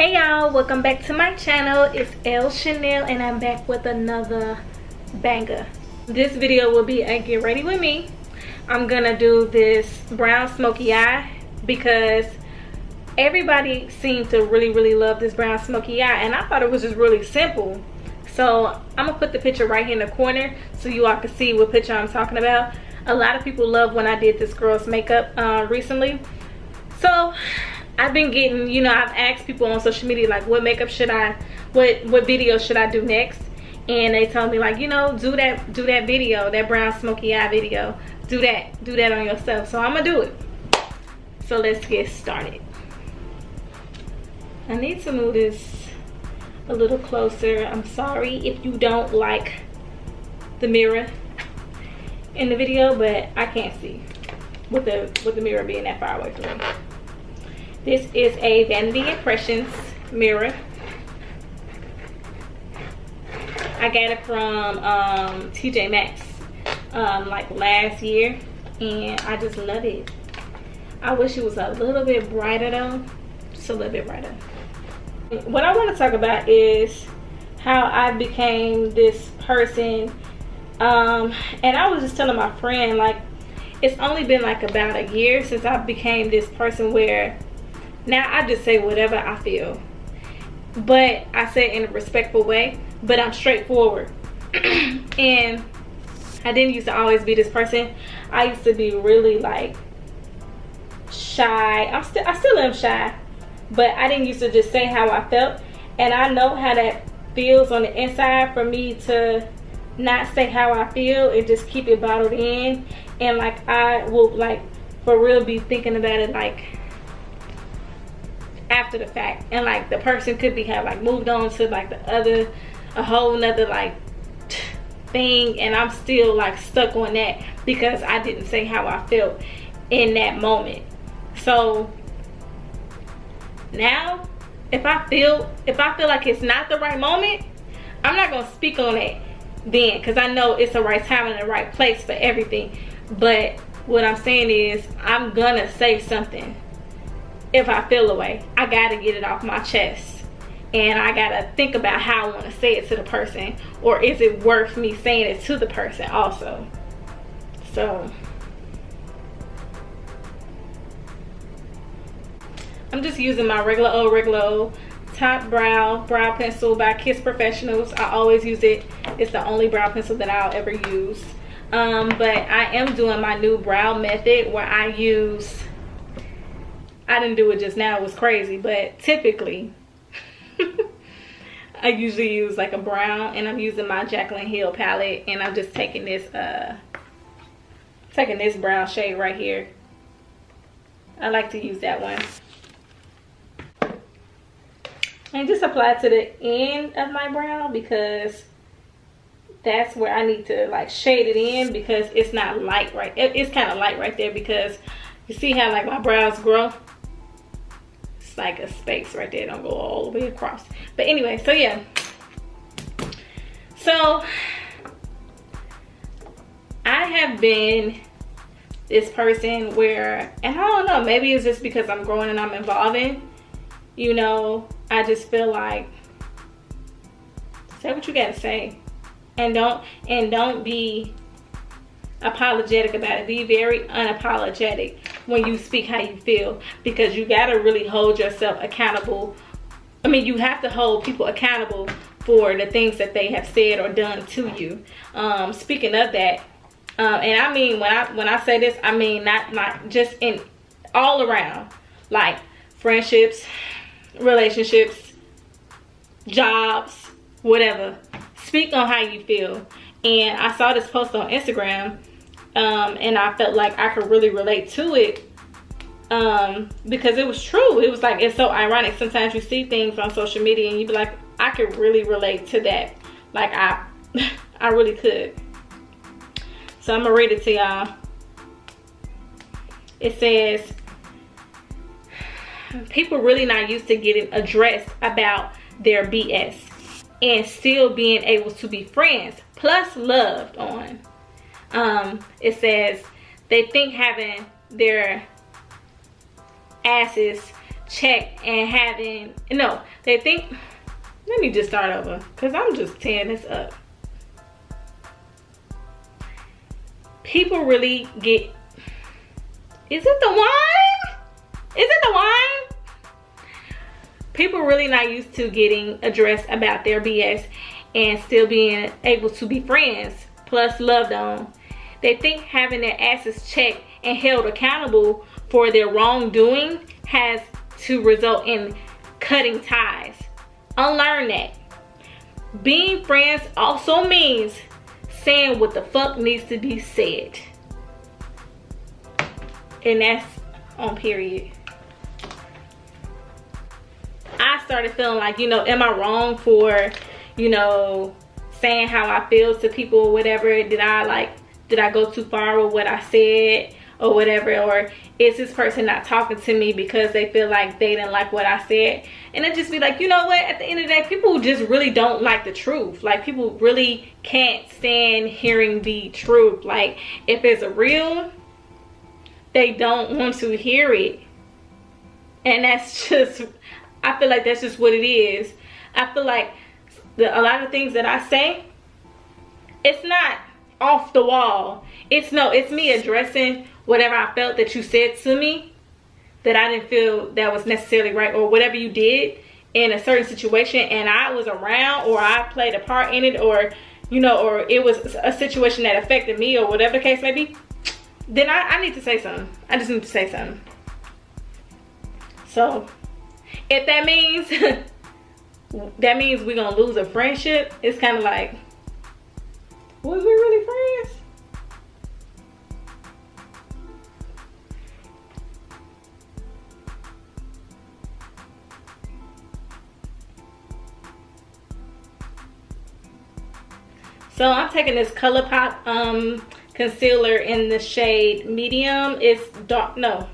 Hey y'all, welcome back to my channel. It's Elle Chanel and I'm back with another banger. This video will be a get ready with me. I'm gonna do this brown smoky eye because everybody seemed to really love this brown smoky eye, and I thought it was just really simple. So I'm gonna put the picture right here in the corner so you all can see what picture I'm talking about. A lot of people love when I did this girl's makeup recently. So I've been getting, you know, I've asked people on social media like what makeup should I, what video should I do next, and they told me like, you know, do that video, that brown smoky eye video, do that on yourself. So I'm gonna do it. So let's get started. I need to move this a little closer. I'm sorry if you don't like the mirror in the video, but I can't see with the mirror being that far away from me. This is a Vanity Impressions mirror. I got it from TJ Maxx like last year, and I just love it. I wish it was a little bit brighter though, just a little bit brighter. What I want to talk about is how I became this person, and I was just telling my friend like it's only been like about a year since I became this person where now I just say whatever I feel, but I say it in a respectful way, but I'm straightforward. And I didn't used to always be this person. I used to be really like shy. I still am shy, but I didn't used to just say how I felt, and I know how that feels on the inside for me to not say how I feel and just keep it bottled in, and like I will like for real be thinking about it like after the fact, and like the person could be have like moved on to like a whole nother like thing, and I'm still like stuck on that because I didn't say how I felt in that moment. So now if I feel like it's not the right moment, I'm not gonna speak on it then, because I know it's the right time and the right place for everything. But what I'm saying is I'm gonna say something. If I feel away, I gotta get it off my chest, and I gotta think about how I want to say it to the person, or is it worth me saying it to the person also. So I'm just using my regular old top brow pencil by Kiss Professionals. I always use it. It's the only brow pencil that I'll ever use. But I am doing my new brow method where I didn't do it just now, it was crazy, but typically I usually use like a brown, and I'm using my Jaclyn Hill palette, and I'm just taking this brown shade right here. I like to use that one, and just apply it to the end of my brow because that's where I need to like shade it in, because it's not light right, it's kind of light right there, because you see how like my brows grow. It's like a space right there, don't go all the way across. But anyway, so yeah, so I have been this person where, and I don't know, maybe it's just because I'm growing and I'm evolving, you know, I just feel like say what you gotta say, and don't be apologetic about it. Be very unapologetic when you speak how you feel, because you gotta really hold yourself accountable. I mean, you have to hold people accountable for the things that they have said or done to you. Speaking of that, and I mean when I say this, I mean not just in all around, like friendships, relationships, jobs, whatever. Speak on how you feel. And I saw this post on Instagram, and I felt like I could really relate to it, because it was true. It was like, it's so ironic. Sometimes you see things on social media and you be like, I could really relate to that. Like I really could. So I'm gonna read it to y'all. It says, people really not used to getting addressed about their BS and still being able to be friends plus loved on. It says they think having their asses check and having, no, they think, let me just start over because I'm just tearing this up. People really get, is it the wine? Is it the wine? People really not used to getting addressed about their BS and still being able to be friends, plus loved on. They think having their asses checked and held accountable for their wrongdoing has to result in cutting ties. Unlearn that. Being friends also means saying what the fuck needs to be said. And that's on period. I started feeling like, you know, am I wrong for, you know, saying how I feel to people or whatever? Did I go too far with what I said or whatever? Or is this person not talking to me because they feel like they didn't like what I said? And it just be like, you know what, at the end of the day, people just really don't like the truth. Like, people really can't stand hearing the truth. Like, if it's real, they don't want to hear it. And that's just, I feel like that's just what it is. I feel like a lot of things that I say, it's not off the wall. It's me addressing whatever I felt that you said to me that I didn't feel that was necessarily right, or whatever you did in a certain situation and I was around, or I played a part in it, or, you know, or it was a situation that affected me, or whatever the case may be, then I need to say something. I just need to say something. So if that means we're gonna lose a friendship, it's kind of like, was we really friends? So I'm taking this ColourPop concealer in the shade medium. It's dark, no,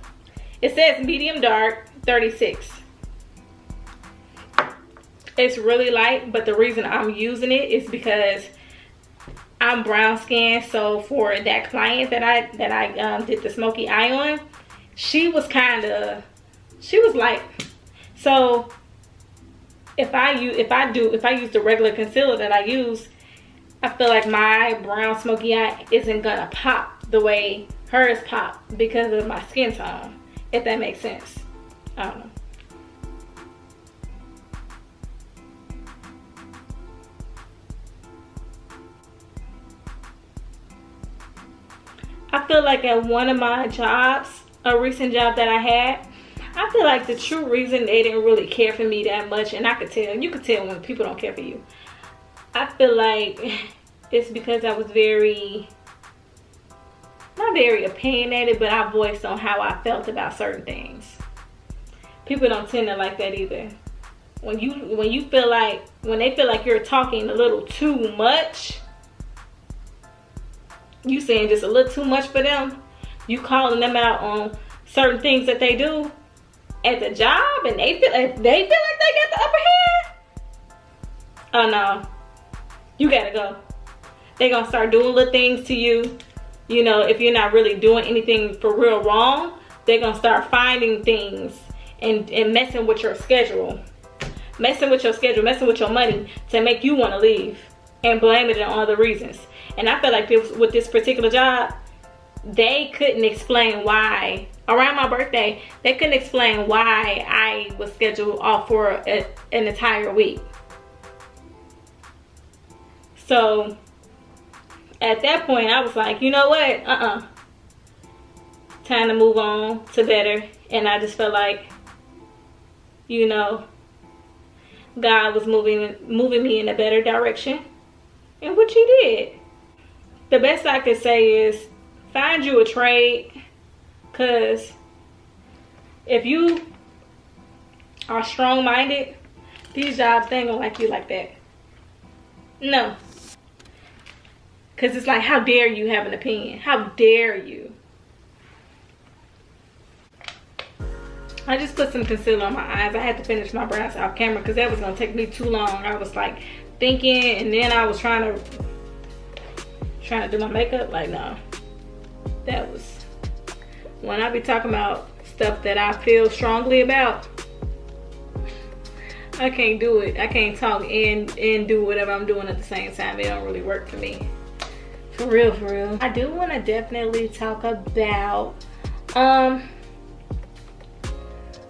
it says medium dark 36. It's really light, but the reason I'm using it is because I'm brown skinned. So for that client that I did the smoky eye on, she was light. So if I use the regular concealer that I use, I feel like my brown smoky eye isn't gonna pop the way hers pop because of my skin tone, if that makes sense. I don't know. I feel like at one of my jobs, a recent job that I had, I feel like the true reason they didn't really care for me that much, and I could tell, you could tell when people don't care for you. I feel like it's because I was not very opinionated, but I voiced on how I felt about certain things. People don't tend to like that either. When they feel like you're talking a little too much, you saying just a little too much for them, you calling them out on certain things that they do at the job, and they feel like they got the upper hand. Oh no, you gotta go. They're gonna start doing little things to you. You know, if you're not really doing anything for real wrong, they're gonna start finding things and messing with your schedule. Messing with your money to make you want to leave and blame it on other reasons. And I feel like with this particular job, they couldn't explain why, around my birthday, they couldn't explain why I was scheduled off for an entire week. So at that point, I was like, you know what? Time to move on to better. And I just felt like, you know, God was moving me in a better direction, and which He did. The best I could say is find you a trade, because if you are strong-minded, these jobs, they ain't gonna like you like that. No. Because it's like, how dare you have an opinion? How dare you? I just put some concealer on my eyes. I had to finish my brows off camera because that was going to take me too long. I was like thinking, and then I was trying to do my makeup. Like, no. That was, when I be talking about stuff that I feel strongly about, I can't do it. I can't talk and do whatever I'm doing at the same time. It don't really work for me. For real, for real. I do want to definitely talk about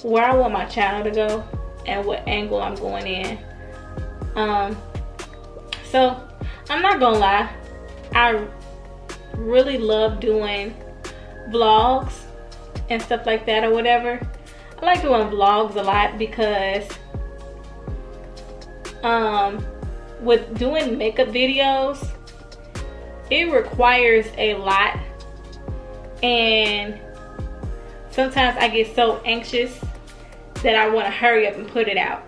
where I want my channel to go and what angle I'm going in. So I'm not gonna lie, I really love doing vlogs and stuff like that or whatever. I like doing vlogs a lot because with doing makeup videos, it requires a lot, and sometimes I get so anxious that I want to hurry up and put it out,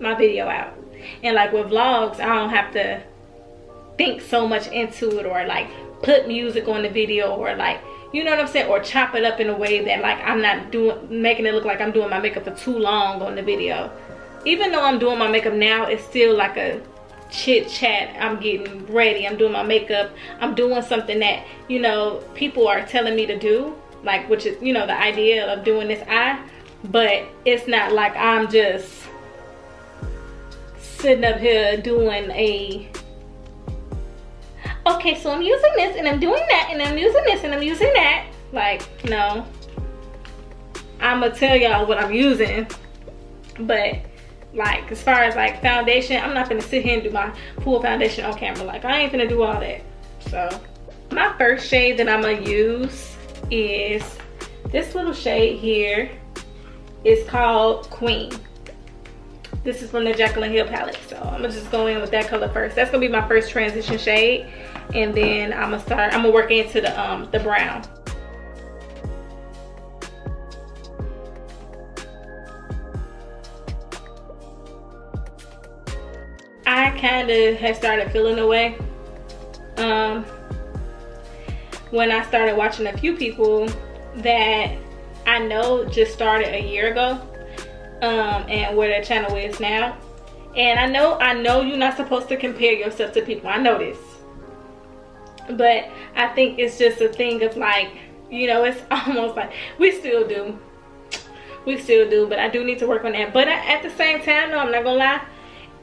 my video out. And like with vlogs, I don't have to think so much into it, or like put music on the video, or like, you know what I'm saying, or chop it up in a way that like I'm not making it look like I'm doing my makeup for too long on the video. Even though I'm doing my makeup now, it's still like a chit chat. I'm getting ready, I'm doing my makeup, I'm doing something that, you know, people are telling me to do, like, which is, you know, the idea of doing this eye. But it's not like I'm just sitting up here doing okay, so I'm using this and I'm doing that and I'm using this and I'm using that. Like, no, I'm gonna tell y'all what I'm using, but like as far as like foundation, I'm not gonna sit here and do my full foundation on camera. Like, I ain't gonna do all that. So my first shade that I'm gonna use is this little shade here. It's called Queen. This is from the Jaclyn Hill palette. So I'm gonna just go in with that color first. That's gonna be my first transition shade, and then I'm gonna work into the brown. I kind of have started feeling away when I started watching a few people that I know just started a year ago, and where their channel is now. And I know you're not supposed to compare yourself to people. I know this, but I think it's just a thing of like, you know, it's almost like we still do, but I do need to work on that. But at the same time, no, I'm not gonna lie,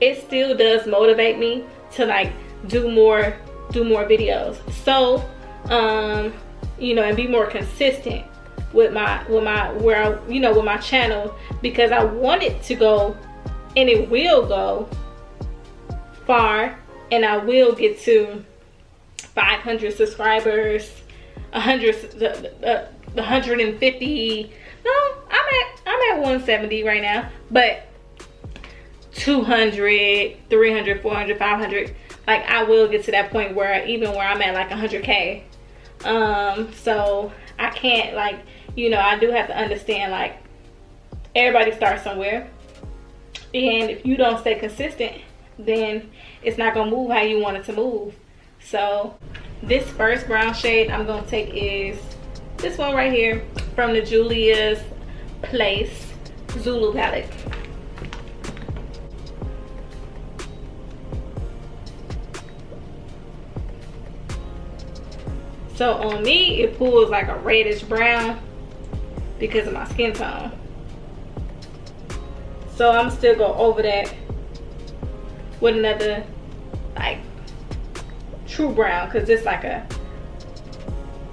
it still does motivate me to like do more videos. So you know, and be more consistent with my channel, because I want it to go, and it will go far, and I will get to 500 subscribers, 150. No, I'm at 170 right now, but 200, 300, 400, 500. Like, I will get to that point where I'm at like 100K. So I can't, like, you know, I do have to understand, like, everybody starts somewhere, and if you don't stay consistent, then it's not gonna move how you want it to move. So this first brown shade I'm gonna take is this one right here from the Julia's Place Zulu palette. So on me, it pulls like a reddish brown because of my skin tone. So I'm still go over that with another like true brown, because it's like a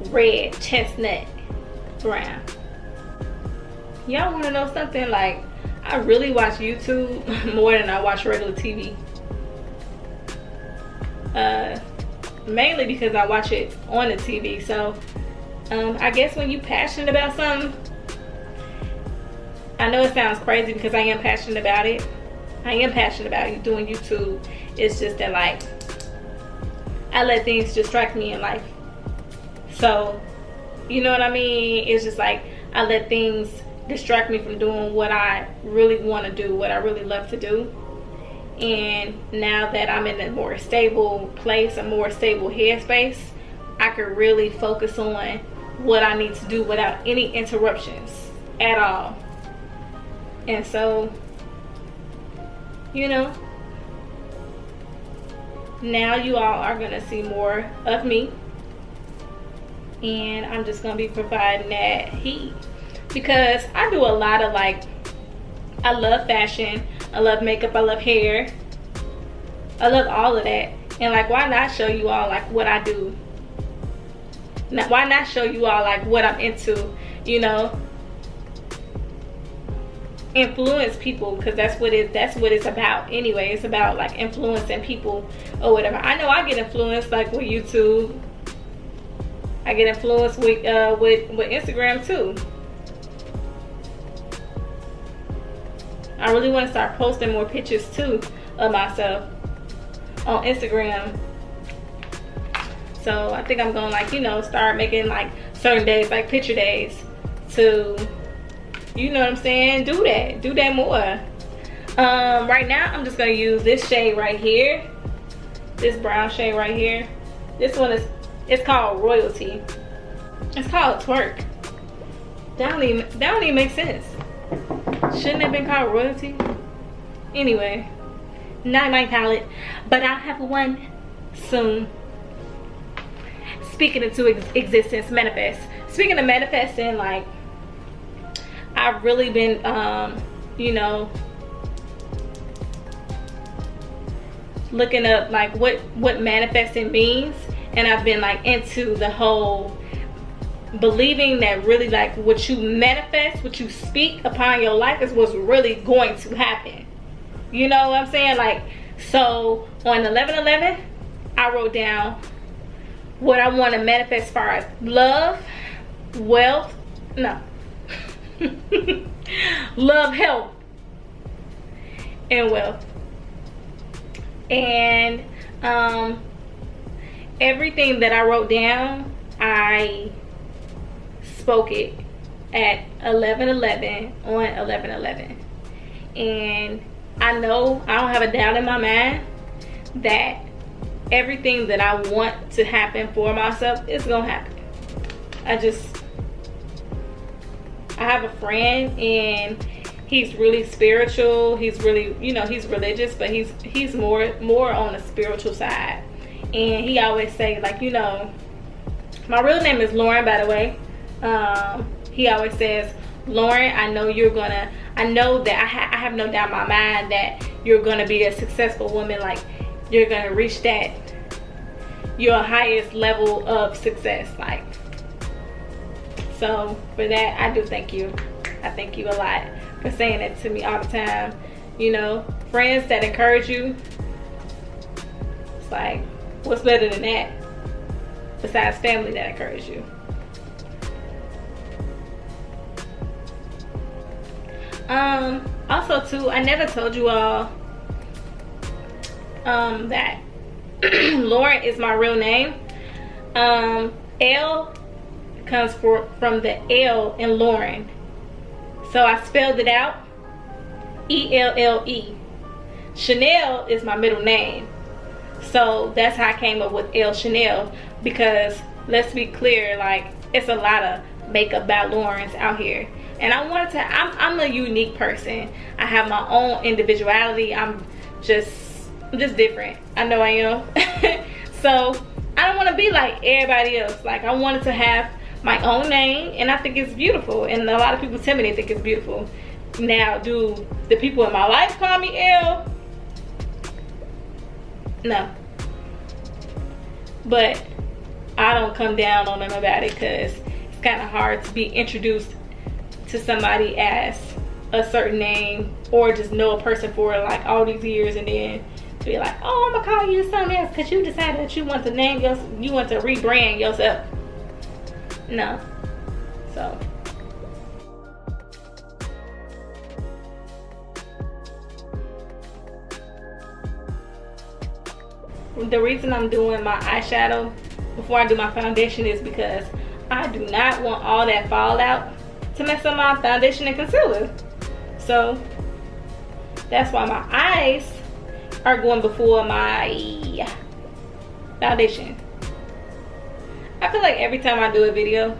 red chestnut brown. Y'all want to know something? Like, I really watch YouTube more than I watch regular TV. Mainly because I watch it on the TV. So I guess when you passionate about something, I know it sounds crazy because I am passionate about it. I am passionate about doing YouTube. It's just that, like, I let things distract me in life. So, you know what I mean? It's just like I let things distract me from doing what I really want to do, what I really love to do. And now that I'm in a more stable place, a more stable headspace, I can really focus on what I need to do without any interruptions at all. And so, you know, now you all are gonna see more of me, and I'm just gonna be providing that heat, because I do a lot of, like, I love fashion, I love makeup, I love hair, I love all of that. And like, why not show you all like what I do? Now, why not show you all like what I'm into, you know? Influence people, because that's what it's about anyway. It's about like influencing people or whatever. I know I get influenced like with YouTube. I get influenced with Instagram too. I really want to start posting more pictures too of myself on Instagram. So I think I'm gonna, like, you know, start making like certain days like picture days to, you know what I'm saying, do that more. Right now I'm just gonna use this shade right here, this brown shade right here. This one it's called Royalty. It's called Twerk. That don't even make sense. Shouldn't have been called Royalty. Anyway, not my palette, but I'll have one soon. Speaking into existence, manifest. Speaking of manifesting, like, I've really been, you know, looking up like what manifesting means, and I've been like into the whole believing that really like what you manifest, what you speak upon your life is what's really going to happen. You know what I'm saying? Like, so on 11/11, I wrote down what I want to manifest as far as love, wealth, no. love, health, and wealth. And everything that I wrote down, I spoke it at 11/11 on 11/11. And I know, I don't have a doubt in my mind that everything that I want to happen for myself is gonna happen. I have a friend, and he's really spiritual. He's really, you know, he's religious, but he's more on the spiritual side. And he always say, like, you know, my real name is Lauren, by the way. He always says, Lauren, I know that I have no doubt in my mind that you're gonna be a successful woman. Like, you're gonna reach that, your highest level of success. Like, so for that, I do thank you. I thank you a lot for saying that to me all the time. You know, friends that encourage you, it's like, what's better than that besides family that encourage you? Also too, I never told you all that Lauren is my real name. L comes from the L in Lauren, so I spelled it out, E-L-L-E. Chanel is my middle name, so that's how I came up with L Chanel, because let's be clear, like, it's a lot of makeup by Laurens out here, and I wanted to, I'm a unique person. I have my own individuality. I'm just different. I know I am. So I don't want to be like everybody else. Like, I wanted to have my own name, and I think it's beautiful, and a lot of people tell me they think it's beautiful. Now, do the people in my life call me L? No. But I don't come down on them about it, because it's kind of hard to be introduced to somebody as a certain name, or just know a person for like all these years, and then be like, oh, I'm gonna call you something else because you decided that you want to you want to rebrand yourself. No. So the reason I'm doing my eyeshadow before I do my foundation is because I do not want all that fallout to mess up my foundation and concealer. So that's why my eyes are going before my foundation. I feel like every time I do a video,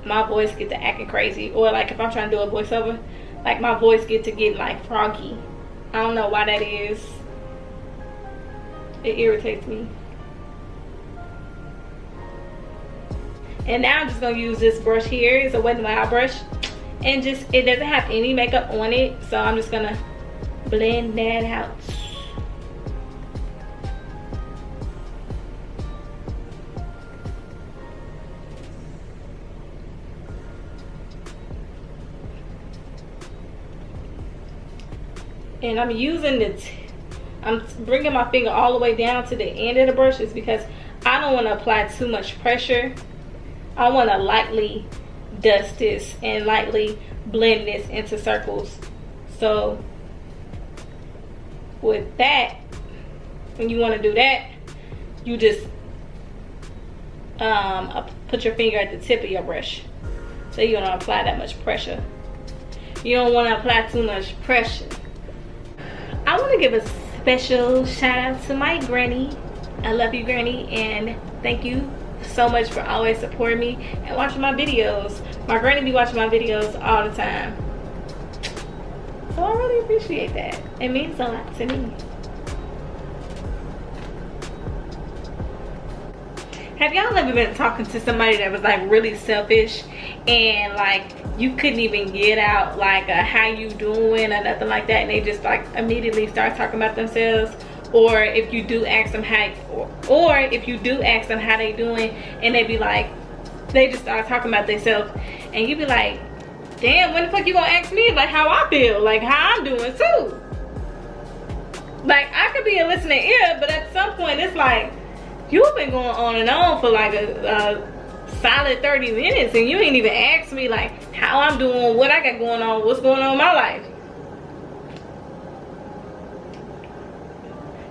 my voice gets to acting crazy, or like if I'm trying to do a voiceover, like my voice gets to get like froggy. I don't know why that is. It irritates me. And now I'm just gonna use this brush here. It's a Wet n Wild brush, and just, it doesn't have any makeup on it, so I'm just gonna blend that out. And I'm using I'm bringing my finger all the way down to the end of the brushes because I don't want to apply too much pressure. I want to lightly dust this and lightly blend this into circles. So with that, when you want to do that, you just put your finger at the tip of your brush, so you don't apply that much pressure. You don't want to apply too much pressure. I want to give a special shout out to my granny. I love you, granny, and thank you so much for always supporting me and watching my videos. My granny be watching my videos all the time, so I really appreciate that. It means a lot to me. Have y'all ever been talking to somebody that was like really selfish and like you couldn't even get out like a how you doing or nothing like that, and they just like immediately start talking about themselves? Or if you do ask them how, or if you do ask them how they doing, and they be like, they just start talking about themselves, and you be like, damn, when the fuck you gonna ask me like how I feel, like how I'm doing too? Like, I could be a listening ear, but at some point it's like, you've been going on and on for like a solid 30 minutes and you ain't even asked me like how I'm doing, what I got going on, what's going on in my life.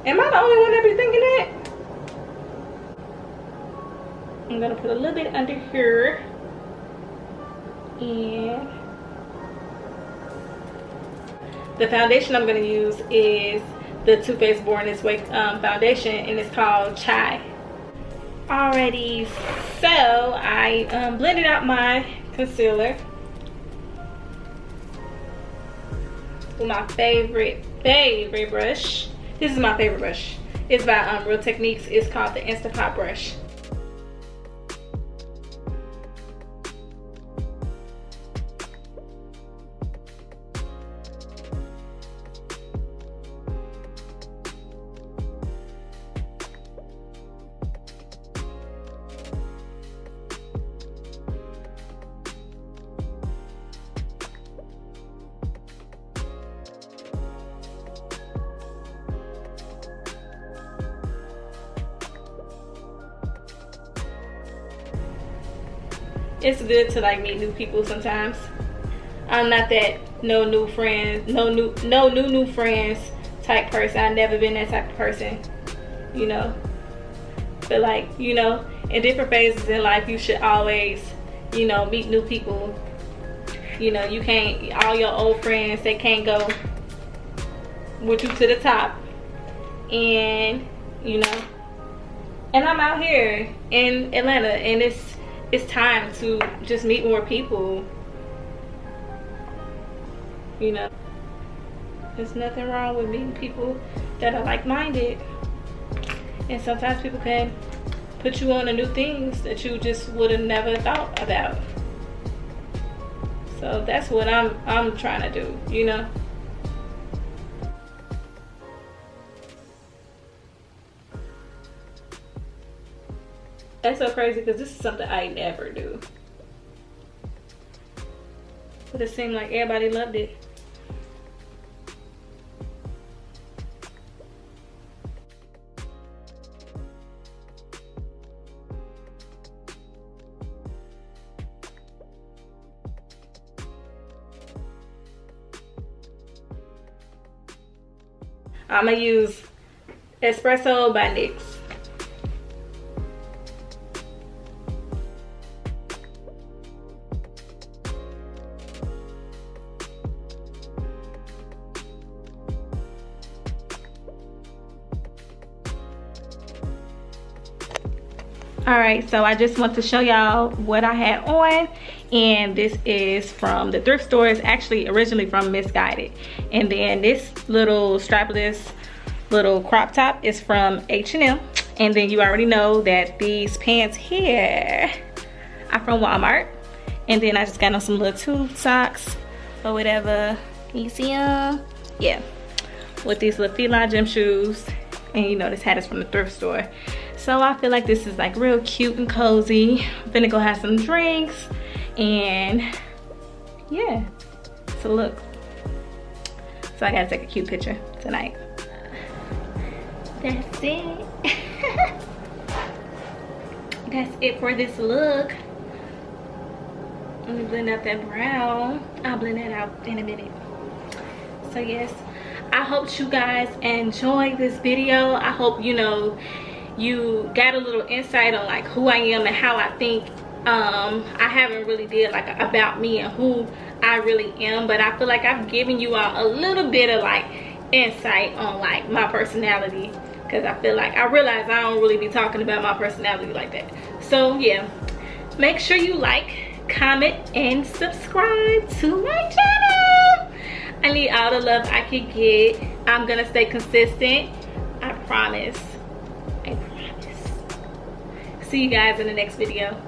Am I the only one that be thinking that? I'm gonna put a little bit under here. And the foundation I'm gonna use is the Too Faced Born This Way foundation, and it's called Chai. Alrighty, so I blended out my concealer with my favorite brush. This is my favorite brush. It's by Real Techniques. It's called the Instapot brush. It's good to like meet new people sometimes. I'm not that no new friends type person. I've never been that type of person, you know. But like, you know, in different phases in life, you should always, you know, meet new people. You know, you can't, all your old friends, they can't go with you to the top. And, you know, and I'm out here in Atlanta, and it's time to just meet more people. You know, there's nothing wrong with meeting people that are like-minded, and sometimes people can put you on to new things that you just would have never thought about. So that's what I'm trying to do, you know. That's so crazy because this is something I never do. But it seemed like everybody loved it. I'm gonna use Espresso by NYX. Alright, so I just want to show y'all what I had on, and this is from the thrift store. It's actually originally from Misguided, and then this little strapless little crop top is from H&M, and then you already know that these pants here are from Walmart, and then I just got on some little tube socks or whatever. Can you see them? Yeah. with these little feline gym shoes. And you know, this hat is from the thrift store. So I feel like this is like real cute and cozy. I'm finna go have some drinks. And yeah, so look. So I gotta take a cute picture tonight. That's it. That's it for this look. Let me blend out that brown. I'll blend that out in a minute. So yes, I hope you guys enjoyed this video. I hope, you know, you got a little insight on like who I am and how I think. I haven't really did like about me and who I really am, but I feel like I've given you all a little bit of like insight on like my personality, because I feel like I realize I don't really be talking about my personality like that. So yeah, make sure you like, comment, and subscribe to my channel. I need all the love I can get. I'm gonna stay consistent. I promise. I promise. See you guys in the next video.